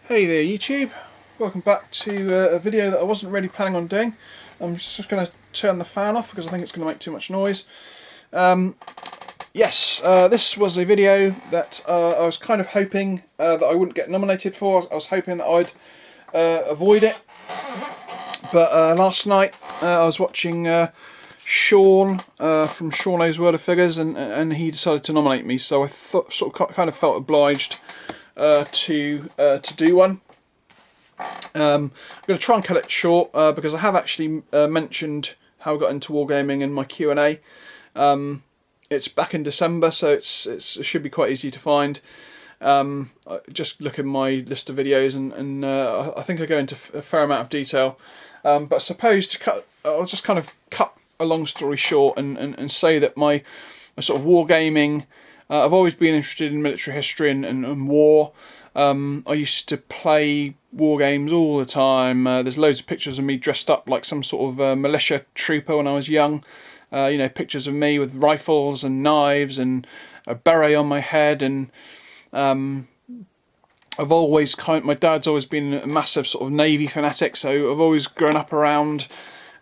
Hey there YouTube, welcome back to a video that I wasn't really planning on doing. I'm just going to turn the fan off because I think it's going to make too much noise. This was a video that I was kind of hoping that I wouldn't get nominated for. I was hoping that I'd avoid it. But last night I was watching Sean from Seano's World of Figures, and he decided to nominate me, so I kind of felt obliged to do one. I'm going to try and cut it short because I have actually mentioned how I got into wargaming in my Q&A. It's back in December, so it should be quite easy to find. Just look at my list of videos, and I think I go into a fair amount of detail. But I suppose I'll just kind of cut a long story short and say that my sort of wargaming, I've always been interested in military history and war. I used to play war games all the time. There's loads of pictures of me dressed up like some sort of militia trooper when I was young. Pictures of me with rifles and knives and a beret on my head. And I've always my dad's always been a massive sort of Navy fanatic, so I've always grown up around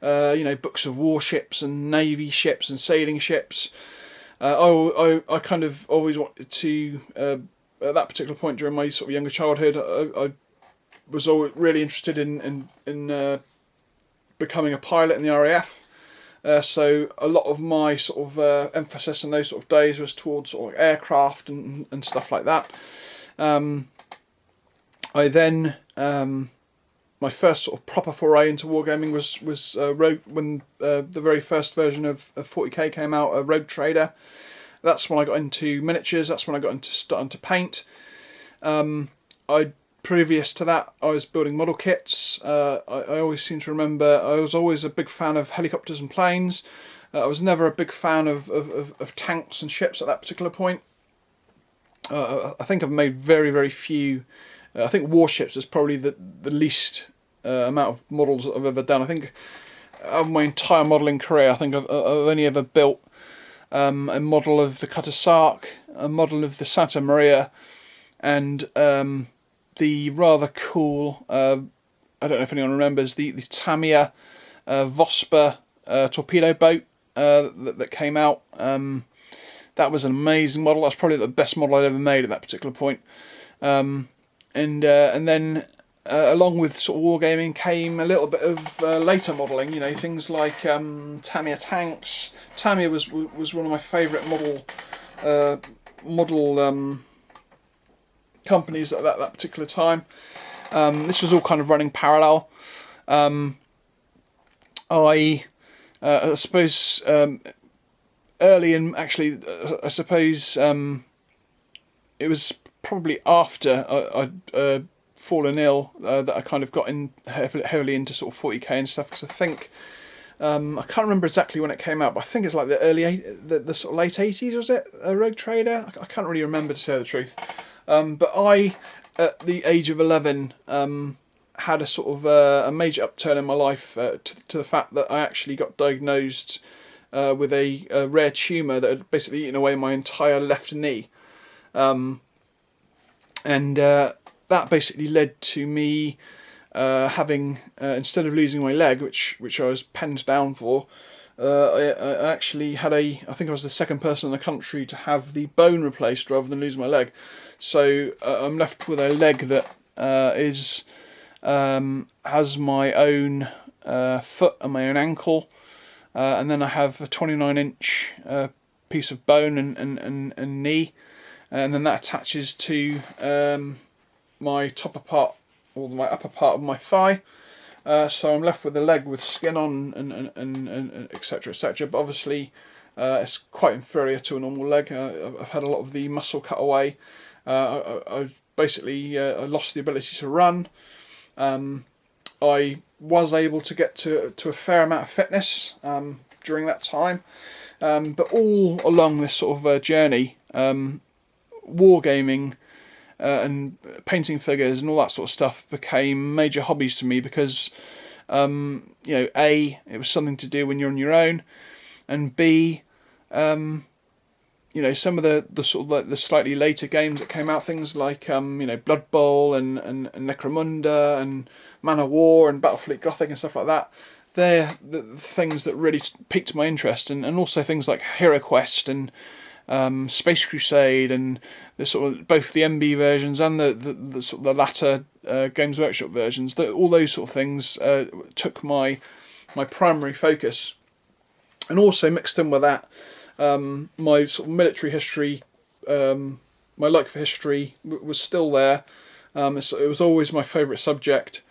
books of warships and Navy ships and sailing ships. I kind of always wanted to, at that particular point during my sort of younger childhood, I was always really interested in becoming a pilot in the RAF. So a lot of my sort of emphasis in those sort of days was towards sort of aircraft and stuff like that. I then my first sort of proper foray into wargaming was when the very first version of 40k came out, a Rogue Trader. That's when I got into miniatures. That's when I got into starting to paint. Previous to that, I was building model kits. I always seem to remember I was always a big fan of helicopters and planes. I was never a big fan of tanks and ships at that particular point. I think I've made very few. I think warships is probably the least amount of models that I've ever done. I think of my entire modelling career, I think I've only ever built a model of the cutter Sark, a model of the Santa Maria, and the rather cool, I don't know if anyone remembers, the Tamiya Vosper torpedo boat that came out. That was an amazing model. That's probably the best model I'd ever made at that particular point. And then along with sort of wargaming came a little bit of later modelling. Things like Tamiya tanks. Tamiya was one of my favourite model companies at that particular time. This was all kind of running parallel. I suppose early in, actually, I suppose it was probably after I'd fallen ill that I kind of got in heavily into sort of 40k and stuff, because I think I can't remember exactly when it came out, but I think it's like the sort of late 80s, was it? A Rogue Trader? I can't really remember, to tell the truth. But I, at the age of 11, had a sort of a major upturn in my life to the fact that I actually got diagnosed with a rare tumour that had basically eaten away my entire left knee. And that basically led to me having, instead of losing my leg, which I was penned down for, I actually had I think I was the second person in the country to have the bone replaced rather than lose my leg. So I'm left with a leg that has my own foot and my own ankle, and then I have a 29-inch piece of bone and knee, and then that attaches to my upper part of my thigh. So I'm left with a leg with skin on and etc etc. But obviously it's quite inferior to a normal leg. I've had a lot of the muscle cut away. I basically lost the ability to run. I was able to get to a fair amount of fitness during that time, but all along this sort of journey, wargaming and painting figures and all that sort of stuff became major hobbies to me, because A, it was something to do when you're on your own, and B, you know, some of the sort of like the slightly later games that came out, things like you know, Blood Bowl and Necromunda and Man of War and Battlefleet Gothic and stuff like that. They're the things that really piqued my interest, and also things like Hero Quest and Space Crusade and the sort of both the MB versions and the sort of the latter Games Workshop versions. All those sort of things took my primary focus, and also mixed in with that my sort of military history, my like for history was still there. It was always my favourite subject.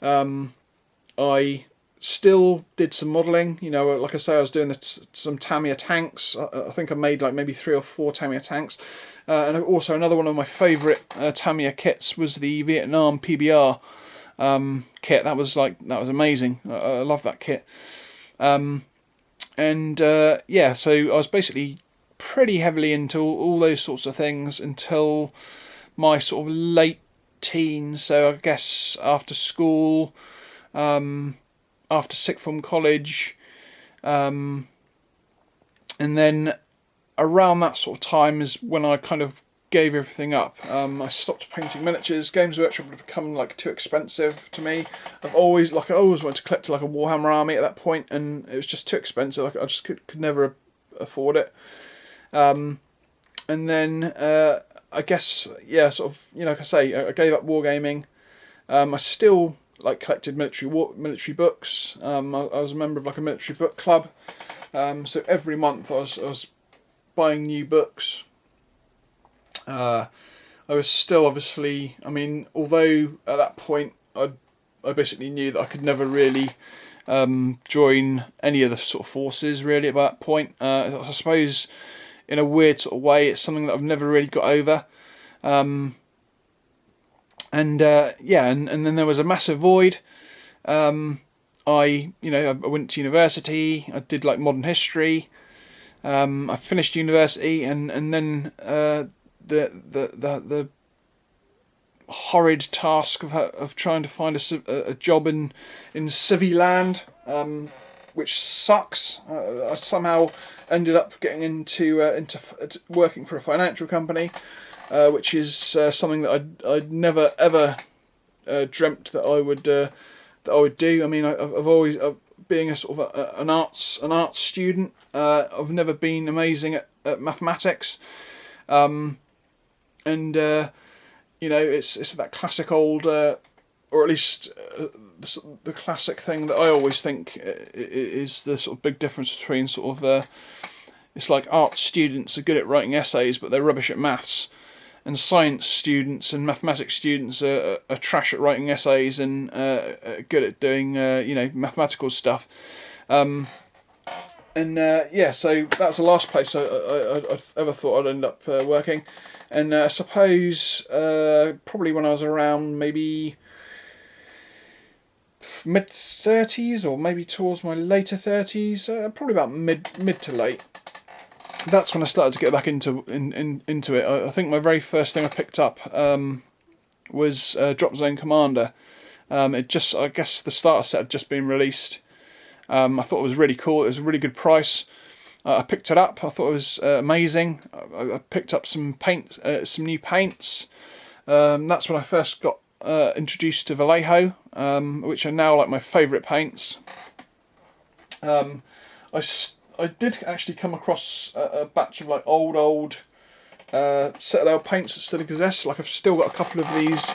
I still did some modelling, you know, like I say, I was doing some Tamiya tanks. I think I made like maybe 3 or 4 Tamiya tanks. And also another one of my favourite Tamiya kits was the Vietnam PBR kit. That was amazing. I love that kit. Yeah, so I was basically pretty heavily into all those sorts of things until my sort of late teens. So I guess after school, after sixth form college, and then around that sort of time is when I kind of gave everything up. I stopped painting miniatures. Games Workshop had become like too expensive to me. I always wanted to collect like a Warhammer army at that point, and it was just too expensive. I just could never afford it. And then I guess, yeah, sort of, you know, like I say, I gave up wargaming. I still like collected military books. I was a member of like a military book club. So every month I was buying new books. I was still obviously, I mean, although at that point I basically knew that I could never really join any of the sort of forces really at that point. I suppose in a weird sort of way it's something that I've never really got over. Yeah, and then there was a massive void. I went to university. I did like modern history. I finished university, and then the horrid task of trying to find a job in civvy land, which sucks. I somehow ended up getting into working for a financial company, which is something that I'd never ever dreamt that I would do. I mean, I've always being a sort of an arts student. I've never been amazing at mathematics, and it's that classic old, or at least the classic thing that I always think is the sort of big difference between sort of it's like arts students are good at writing essays but they're rubbish at maths, and science students and mathematics students are trash at writing essays and good at doing mathematical stuff. Yeah, so that's the last place I ever thought I'd end up working. And I suppose probably when I was around maybe mid-30s or maybe towards my later 30s, probably about mid to late, that's when I started to get back into it. I think my very first thing I picked up was Drop Zone Commander. I guess the starter set had just been released. I thought it was really cool. It was a really good price. I picked it up. I thought it was amazing. I picked up some paints, some new paints. That's when I first got introduced to Vallejo, which are now like my favourite paints. I did actually come across a batch of like old Citadel paints that still exist. Like I've still got a couple of these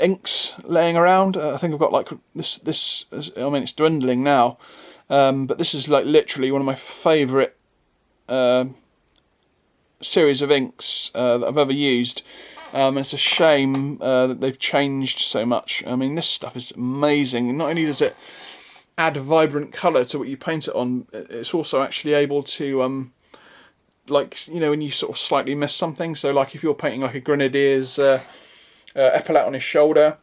inks laying around. I think I've got like this. I mean, it's dwindling now, but this is like literally one of my favourite series of inks that I've ever used. It's a shame that they've changed so much. I mean, this stuff is amazing. Not only does it add vibrant colour to what you paint it on, it's also actually able to when you sort of slightly miss something. So like if you're painting like a grenadier's epaulette on his shoulder,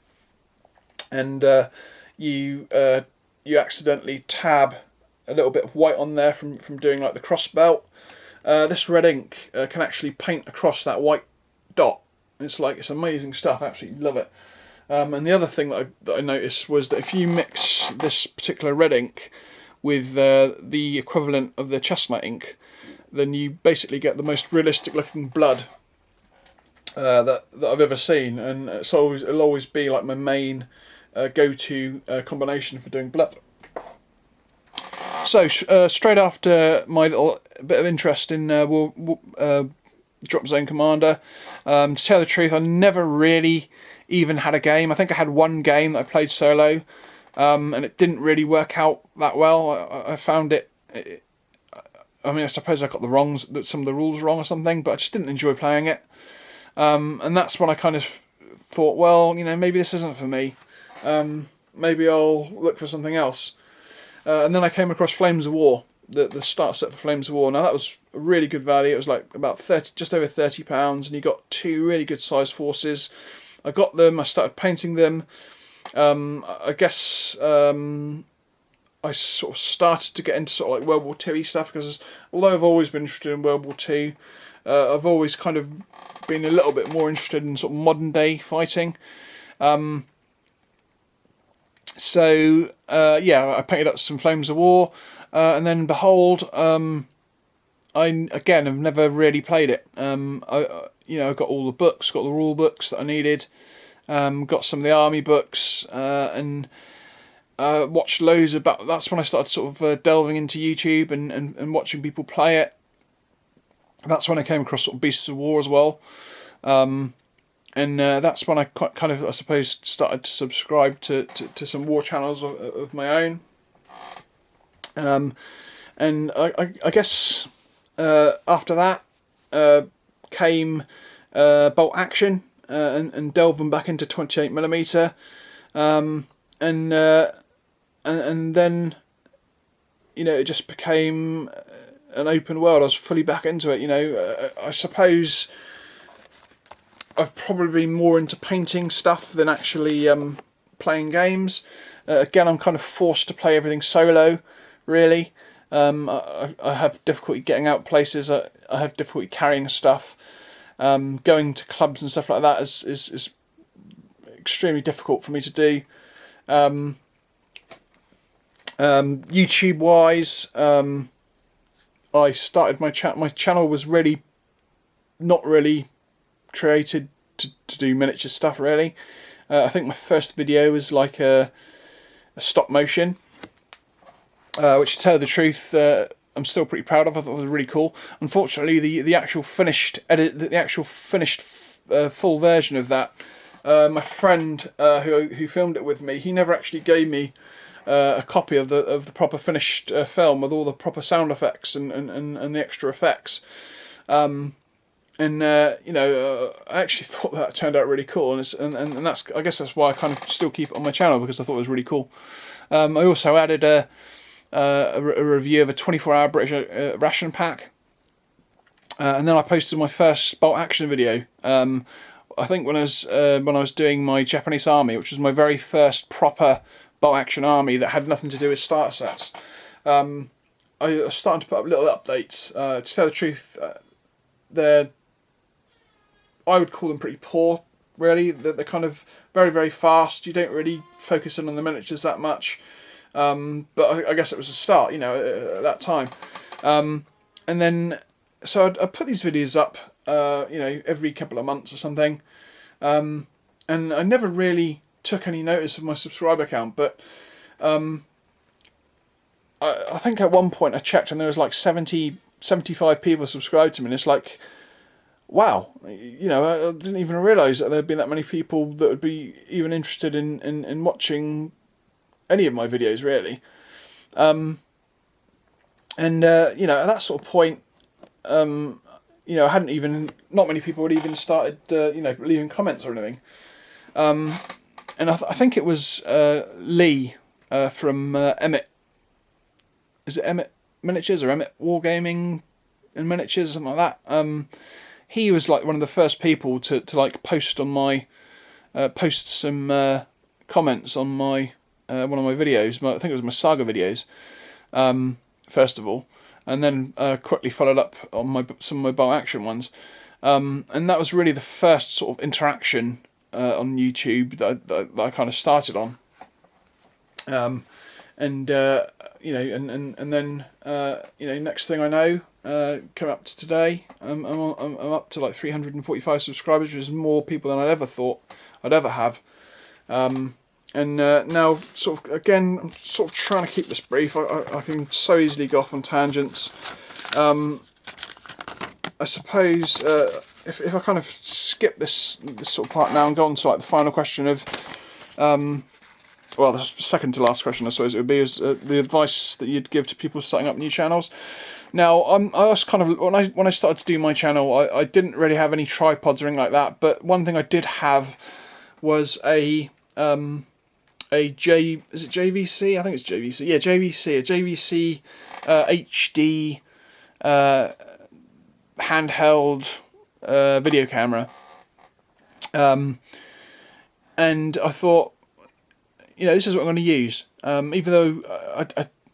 and you accidentally tab a little bit of white on there from doing like the cross belt, this red ink can actually paint across that white dot. It's amazing stuff. I absolutely love it. And the other thing that I noticed was that if you mix this particular red ink with the equivalent of the chestnut ink, then you basically get the most realistic looking blood that I've ever seen, and it'll always be like my main go-to combination for doing blood. So straight after my little bit of interest in Drop Zone Commander, to tell the truth, I never really even had a game. I think I had one game that I played solo, and it didn't really work out that well. I found it. I mean, I suppose I got some of the rules wrong or something, but I just didn't enjoy playing it. And that's when I kind of thought, well, maybe this isn't for me. Maybe I'll look for something else. And then I came across Flames of War, the start set for Flames of War. Now that was a really good value. It was like about just over £30, and you got 2 really good sized forces. I got them. I started painting them. I guess I sort of started to get into sort of like World War II stuff, because although I've always been interested in World War II, I've always kind of been a little bit more interested in sort of modern day fighting. So I painted up some Flames of War, and then behold, I again have never really played it. I got all the books, got the rule books that I needed, got some of the army books, and watched loads about. That's when I started sort of delving into YouTube and watching people play it. That's when I came across sort of Beasts of War as well. And that's when I kind of, I suppose, started to subscribe to some war channels of my own. And I guess after that came bolt action, and delving back into 28mm, and then it just became an open world. I was fully back into it. I suppose I've probably been more into painting stuff than actually playing games. Again, I'm kind of forced to play everything solo, really. I have difficulty getting out places. I have difficulty carrying stuff. Going to clubs and stuff like that is extremely difficult for me to do. YouTube wise, I started my channel was really not really created to do miniature stuff, really. I think my first video was like a stop motion, which, to tell you the truth, I'm still pretty proud of. I thought it was really cool. Unfortunately, the actual finished full version of that, my friend who filmed it with me, he never actually gave me a copy of the proper finished film with all the proper sound effects and the extra effects. I actually thought that turned out really cool, and that's, I guess that's why I kind of still keep it on my channel, because I thought it was really cool. I also added a review of a 24-hour British ration pack, and then I posted my first bolt action video. I think when I was doing my Japanese army, which was my very first proper bolt action army that had nothing to do with starter sets. I was starting to put up little updates. To tell the truth, I would call them pretty poor, really. They're kind of very, very fast. You don't really focus in on the miniatures that much. But I guess it was a start, at that time. And then, so I'd put these videos up, every couple of months or something. And I never really took any notice of my subscriber count, but I think at one point I checked and there was like 75 people subscribed to me, and it's like, wow, I didn't even realise that there'd been that many people that would be even interested in watching any of my videos, really. At that sort of point, not many people had even started, leaving comments or anything. And I think it was Lee from Emmett. Is it Emmett Miniatures or Emmett Wargaming and Miniatures, something like that? He was like one of the first people to like post on my post some comments on my one of my videos. I think it was my Saga videos, first of all, and then quickly followed up on some of my bolt action ones. And that was really the first sort of interaction on YouTube that I kind of started on. And then next thing I know, come up to today. I'm up to like 345 subscribers, which is more people than I'd ever thought I'd ever have. And now, sort of, again, I'm sort of trying to keep this brief. I can so easily go off on tangents. I suppose if I kind of skip this sort of part now and go on to like the final question of, well, the second to last question, I suppose it would be, is the advice that you'd give to people starting up new channels. Now, I was kind of, when I started to do my channel, I didn't really have any tripods or anything like that. But one thing I did have was is it JVC? I think it's JVC. Yeah, JVC, a JVC HD handheld video camera. And I thought, this is what I'm going to use. Even though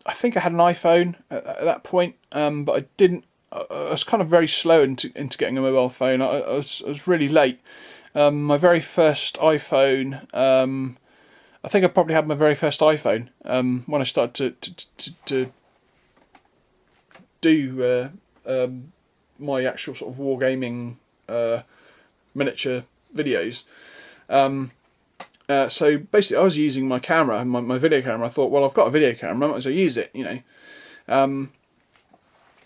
I think I had an iPhone at that point, but I didn't. I was kind of very slow into getting a mobile phone. I was really late. My very first iPhone. I think I probably had my very first iPhone when I started to do my actual sort of wargaming miniature videos. So basically, I was using my camera, my video camera. I thought, well, I've got a video camera, I might as well use it,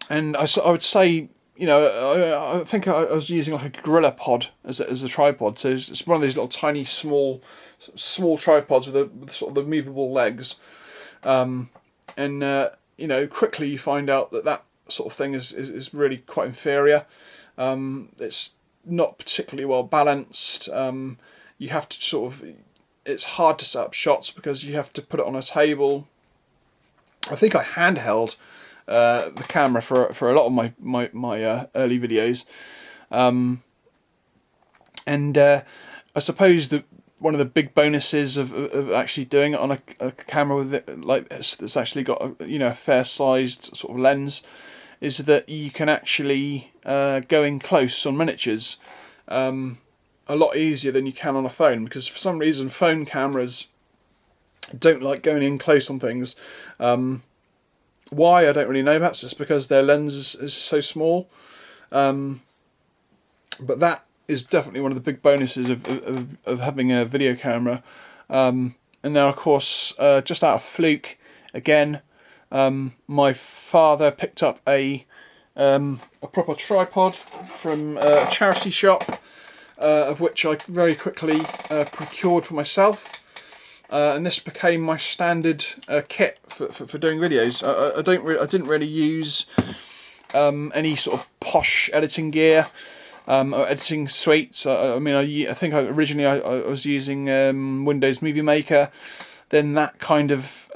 And I would say, I think I was using like a Gorilla Pod as a tripod. So it's one of these little tiny small tripods with sort of the movable legs. Quickly you find out that sort of thing is really quite inferior. It's not particularly well balanced. You have to sort of, it's hard to set up shots because you have to put it on a table. I think I handheld the camera for a lot of my early videos, and I suppose that one of the big bonuses of actually doing it on a camera with it like this, that's actually got a fair sized sort of lens, is that you can actually go in close on miniatures a lot easier than you can on a phone, because for some reason phone cameras don't like going in close on things. Why, I don't really know. Perhaps it's because their lens is so small. But that is definitely one of the big bonuses of having a video camera. And now, of course, just out of fluke, again, my father picked up a proper tripod from a charity shop, of which I very quickly procured for myself. And this became my standard kit for doing videos. I didn't really use any sort of posh editing gear or editing suites. I think originally I was using Windows Movie Maker. Then that kind of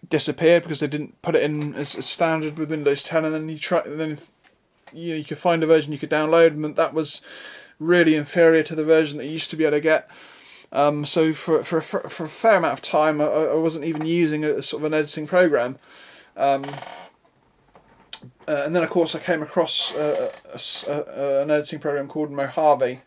disappeared because they didn't put it in as standard with Windows 10. And then you could find a version you could download, and that was really inferior to the version that you used to be able to get. So for a fair amount of time, I wasn't even using a sort of an editing program. And then, of course, I came across an editing program called Mojave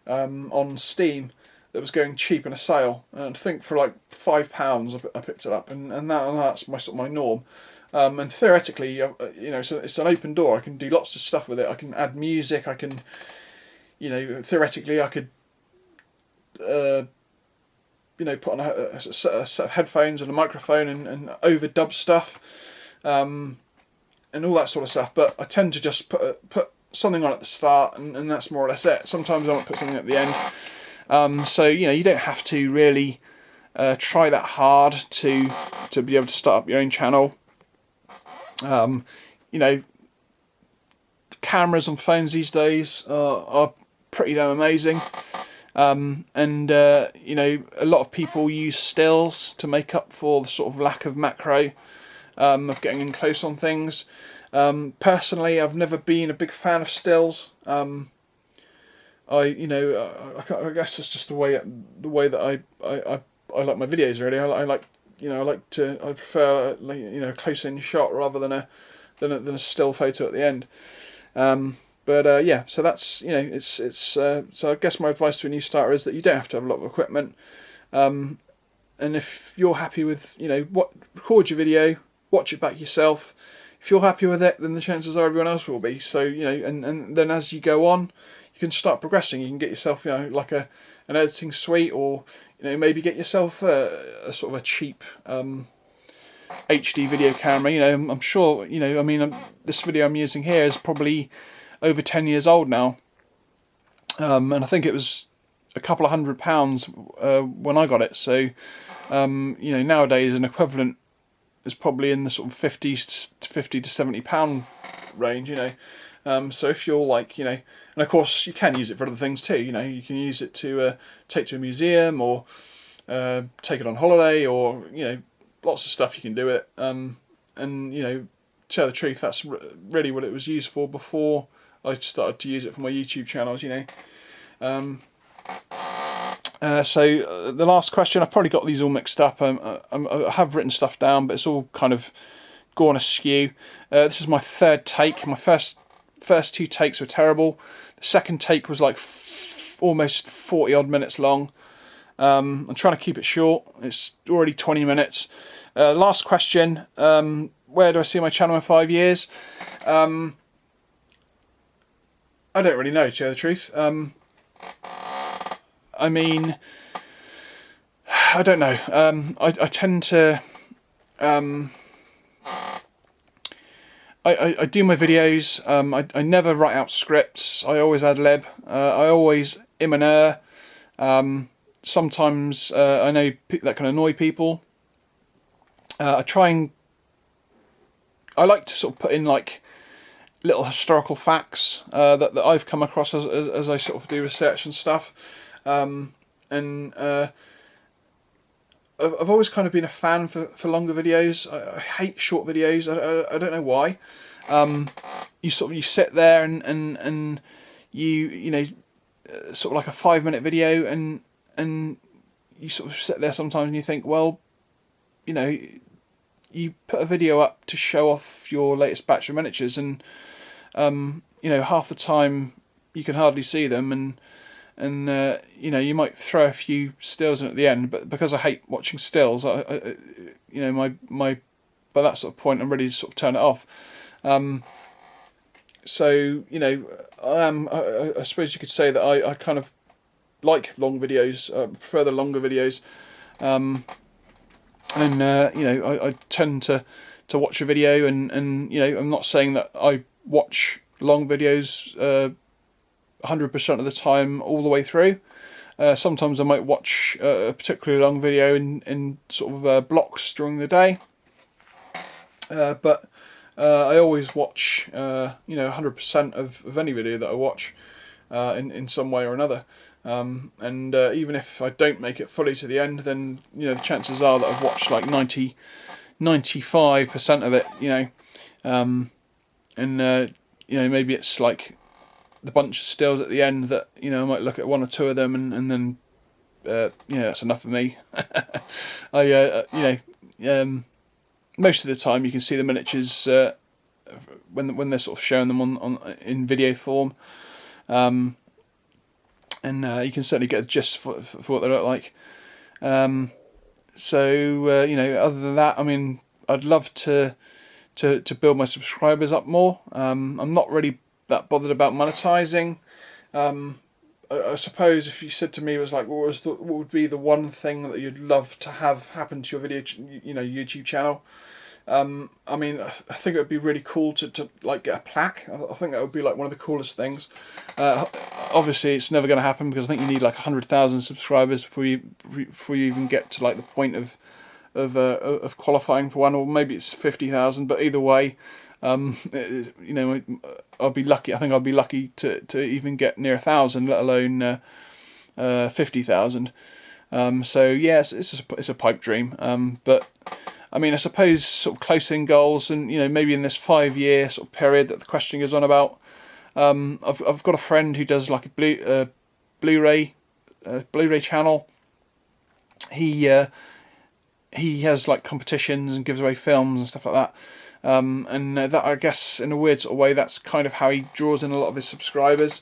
on Steam that was going cheap in a sale. And I think for like £5 I picked it up, and that's my norm. And theoretically, it's an open door. I can do lots of stuff with it. I can add music. I can, theoretically, I could put on a set of headphones and a microphone and overdub stuff, and all that sort of stuff. But I tend to just put something on at the start, and that's more or less it. Sometimes I might put something at the end. So you don't have to really try that hard to be able to start up your own channel. Cameras on phones these days are pretty damn amazing. A lot of people use stills to make up for the sort of lack of macro, of getting in close on things. Personally, I've never been a big fan of stills. I guess it's just the way that I like my videos. Really, I prefer close in shot rather than a still photo at the end. So that's so I guess my advice to a new starter is that you don't have to have a lot of equipment, and if you're happy with record your video, watch it back yourself. if you're happy with it, then the chances are everyone else will be. So, you know, and then as you go on, you can start progressing. You can get yourself, you know, like an editing suite, or, you know, maybe get yourself a sort of a cheap HD video camera. You know, I'm sure, you know, I mean, this video I'm using here is probably over 10 years old now, and I think it was a couple of £100 when I got it. So, you know, nowadays an equivalent is probably in the sort of 50 to £70 range. You know, so if you're like, you know, and of course you can use it for other things too. You know, you can use it to take to a museum, or take it on holiday, or, you know, lots of stuff you can do with it. And, you know, to tell the truth, that's really what it was used for before I started to use it for my YouTube channels. You know. So the last question, I've probably got these all mixed up. I have written stuff down, but it's all kind of gone askew. This is my third take. My first two takes were terrible. The second take was like almost 40 odd minutes long. I'm trying to keep it short. It's already 20 minutes. Last question. Where do I see my channel in 5 years? I don't really know, to tell the truth. I mean, I don't know. I tend to... I do my videos. I never write out scripts. I always ad lib. I always im and sometimes I know that can annoy people. I like to sort of put in like little historical facts that I've come across as I sort of do research and stuff. I've always kind of been a fan for longer videos. I hate short videos. I don't know why. You sit there and you know, sort of like a 5-minute video, and you sort of sit there sometimes and you think, well, you know, you put a video up to show off your latest batch of miniatures, and you know, half the time you can hardly see them, and you know, you might throw a few stills in at the end, but because I hate watching stills, I you know, my by that sort of point I'm ready to sort of turn it off. So, you know, I suppose you could say that I kind of like long videos. I prefer the longer videos. And you know, I tend to watch a video, and you know, I'm not saying that I watch long videos 100% of the time all the way through. Sometimes I might watch a particularly long video in sort of blocks during the day, but I always watch you know, 100% of any video that I watch in some way or another. And even if I don't make it fully to the end, then, you know, the chances are that I've watched like 95% of it, you know. And you know, maybe it's like the bunch of stills at the end that, you know, I might look at one or two of them, and then you know, that's enough for me. I you know, most of the time you can see the miniatures when they're sort of showing them on in video form. And you can certainly get a gist for what they look like. So you know, other than that, I mean, I'd love to build my subscribers up more. I'm not really that bothered about monetizing. I suppose if you said to me, it was like, what would be the one thing that you'd love to have happen to your video, you know, YouTube channel? I mean, I think it would be really cool to like get a plaque. I think that would be like one of the coolest things. Obviously, it's never going to happen, because I think you need like 100,000 subscribers before you even get to like the point of qualifying for one, or maybe it's 50,000. But either way, you know, I'll be lucky. I think I'll be lucky to even get near 1,000, let alone 50,000. So yes, it's a pipe dream. But I mean, I suppose sort of close-in goals, and, you know, maybe in this 5-year sort of period that the question goes on about. I've got a friend who does like a Blu-ray channel. He has like competitions and gives away films and stuff like that. And that, I guess, in a weird sort of way, that's kind of how he draws in a lot of his subscribers.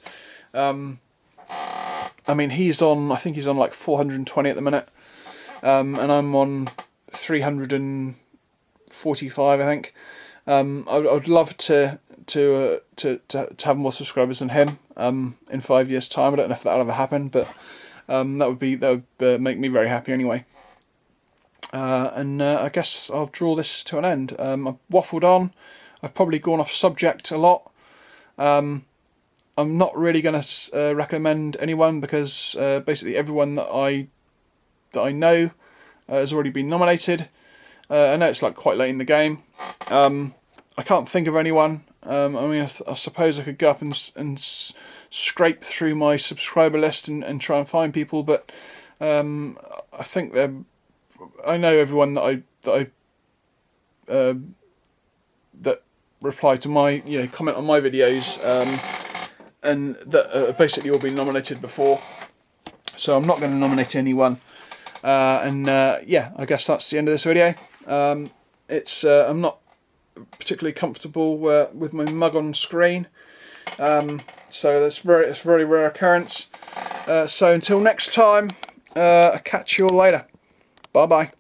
I mean, I think he's on like 420 at the minute, and I'm on 345, I think. I'd love to have more subscribers than him in 5 years' time. I don't know if that'll ever happen, but that would make me very happy anyway. And I guess I'll draw this to an end. I've waffled on. I've probably gone off subject a lot. I'm not really going to recommend anyone, because basically everyone that I know has already been nominated. I know it's like quite late in the game. I can't think of anyone. I mean, I suppose I could go up and scrape through my subscriber list and try and find people, but I think I know everyone that reply to my comment on my videos, and that basically all been nominated before. So I'm not going to nominate anyone. Yeah, I guess that's the end of this video. I'm not particularly comfortable with my mug on screen, so it's a very rare occurrence. So until next time, I'll catch you all later. Bye bye.